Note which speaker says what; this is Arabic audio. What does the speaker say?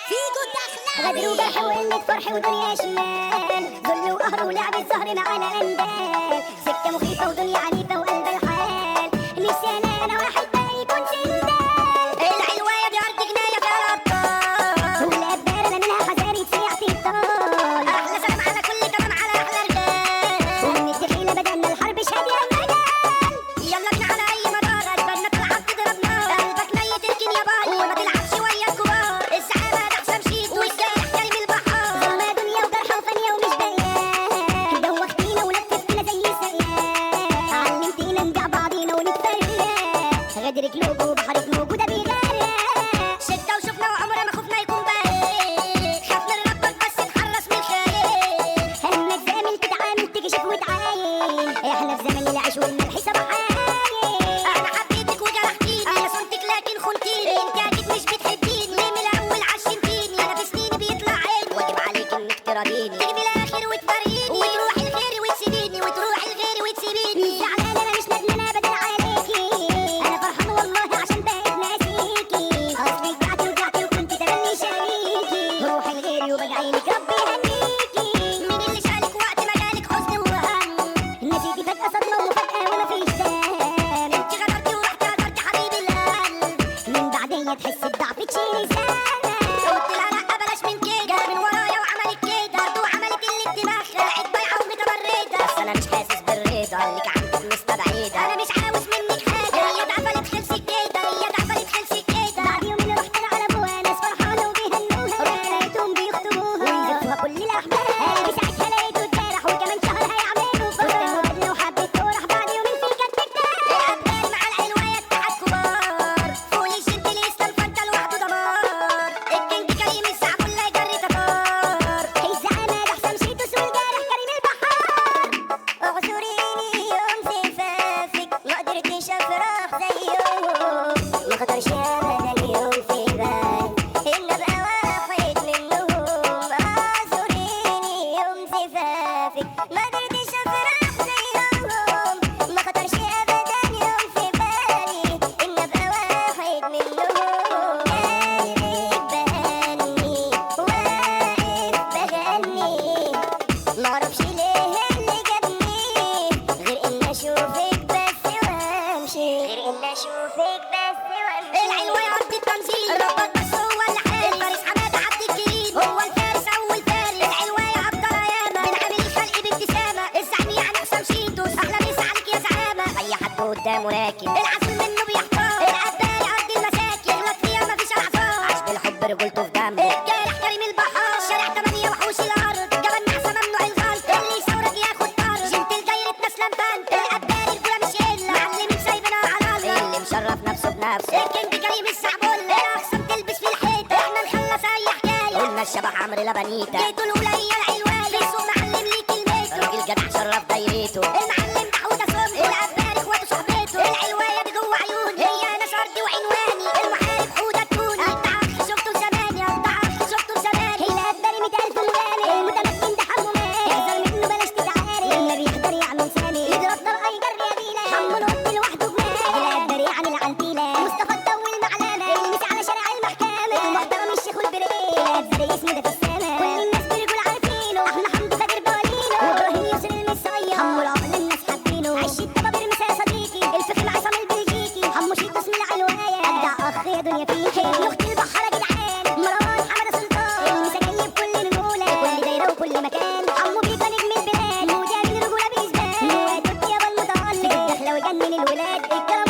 Speaker 1: فيكو دخلة غدر وجرح وقلة فرح ودنيا شمال، ذل وقهر ولعب الزهر معانا اندال، سكة مخيفة ودنيا عنيفة وقلب الحال، نفسي انا واحد ما يكون سندال، العلواية بأرض جناية فيها الأبطال، والأبدال انا منها حزاري تسيع تبطال، أحلى سلام على كل كلام على أحلى رجال، ومن الدخيلة بدأنا الحرب شادية المجال، يلا بينا على أي مدار أجبالنا تلعب تضرب نار، قلبك ميت اركن يا باي وما تلعبش ويا الكبار، الزعامة ده حسام شيت والجارح كريم البحار، ظلمة دنيا وجرحة وفانية ومش باقية، دوختينا ولففتينا زي السيئات، علمتينا نبيع بعضينا ونتفرق، غدرك لوجو وبحرك موجو ده بيغرق، شدة وشفنا وعمرنا ما خفنا يكون باين، خاف من ربك بس نحرص من الخير، همك زامل تتعامل تكشف وتعاين، احنا في زمن العيش والملح سبحاني، انا حبيتك وجرحتيني، انا صنتك لكن خنتيني، انت اكيد مش بتحبيني، ليه من الاول عشمتيني، انا في سنيني بيطلع عيني، واجب عليك انك تراضيني، تيجي بالاخر وتفارقيني، وتروحي لغيري وتسيبيني، وتروحي لغيري وتسيبيني، زعلانه انا مش ندمانه ابدا عليكي، انا فرحان والله عشان بقيت ناسيكي، اصلك بعتي وجعتي وكنت تملي شريكي، روحي لغيري وبدعيلك ربي يهنيكي، مين اللي شالك وقت ما جالك حزن وهم، نسيتي فجأة صدمة ومفاجأة ومفيش دم، انت غدرتي ورحتي غدرتي حبيب القلب، من بعدين تحسي بضعف تشيلي سنة، قلت لها لأ بلاش من كده، جت من ورايا وعملت كده، برضه وعملت اللي في دماغها، طلعت بايعة ومتمردة، بس أنا مش حاسس بالرضا اللي عندك مستبعدة، أنا مش عاوز منك حاجة، هي اتقفلت خلصت كده، هي اتقفلت خلصت كده، بعد يومين رحت أنا على أبوها ناس فرحانة وبيهنوها، رحت لقيتهم بيخطبوها ويزفوها كل الأحباب، ساعتها لقيته اتجرح وكمان شهر هيعملوا فرح، وبدله وحبت تروح بعد يومين في كانت تكتب، الأبدال مع العلواية اتحاد كبار، فول الجنت الإسلام فانت لوحده دمار، الكينج كريم الزعبول لا يجري تتار، الزعامة ده حسام شيتوس والجارح كريم البحار، اعذريني يوم زفافك ما قدرتش افرح زيهم، ما خطرش ابدا اليوم في بالي ان ابقى واحد منهم، اعذريني يوم زفافك ما قدرتش افرح زيهم، ما خطرش ابدا اليوم في بالي ان ابقى واحد منهم، قلبك بهني واقف بغني، معرفش ليه اللي جابني غير ان اشوفك بس وامشي، غير ان اشوفك بس وامشي، العلوية ارض التنزيل، ربك بس هو اللي حارس، الفارس حمادة عبد الجليل هو الفارس اول فارس، العلوية ابطال ياما من عامل الخلق بابتسامة، الزعيم يعني حسام شيتوس احلى مسا عليك يا زعامة، اي حد قدامه راكب العزم منه بيحتار، العباري ارض المساكن يغلط فيها مفيش اعذار، عاش بالحب رجولته في دمه، الجارح كريم البحار، شارع 8 وحوش الارض، جبل نحسه ممنوع الغلط، اللي يثورك ياخد طرد، جنتل دايرة نسلم بنت، الابدال الجولة مش قلة، معلمين سايبنا على الله، اللي مشرف نفسه بنفسه، الكينج كريم الزعبول، الاقسم تلبس في الحيط، احنا نخلص اي حكاية، قلنا الشبح عمرو لبنيتا، جيتوا الاولى هي العلواية، في السوق معلم ليه كلمته، راجل جدع شرف دايرته، المعلم دحوده صمته، والعباري اخواته صحبته، العلواية دي جوه عيوني، هي ناس ارضي وعنواني، المحارب حوده تكوني، قطع اخي شفته زمان، يا قطع اخي شفته زمان، هي الابدالي 100,000 مغامر، المتمكن ده حمو مات، احذر منه بلاش تتعارك، لما بيقدر يعمل ثاني، يضرب طلقه يجري يديله، حمو نط لوحده جمال، الابدالي يعني العنتيله، مصطفى تطول معلمه، المسي على شارع المحكمه، المحترم الشيخ والبريء، الابدالي اسمه ده في السما، كل الناس برجول عارفينه، احنا حمدو فاكر بوالينه، وابراهيم يوسف المصريه، حمو العقل الناس حابينه، عش الدبابير مسا يا صديقي، الفخم عصام البلجيكي، حمو شيتوس من العلوايه، ابدع اخ يا دنيا فيكي، اخت البحر يا جدعان، مروان حماده سلطان، المسا جاي بكل رجوله، كل دايره وكل مكان، حمو بيكا نجم البلاد، مجاهد الرجوله بيثبات، وادوت يابا المتالق، داخله وجنن الولاد، الكرم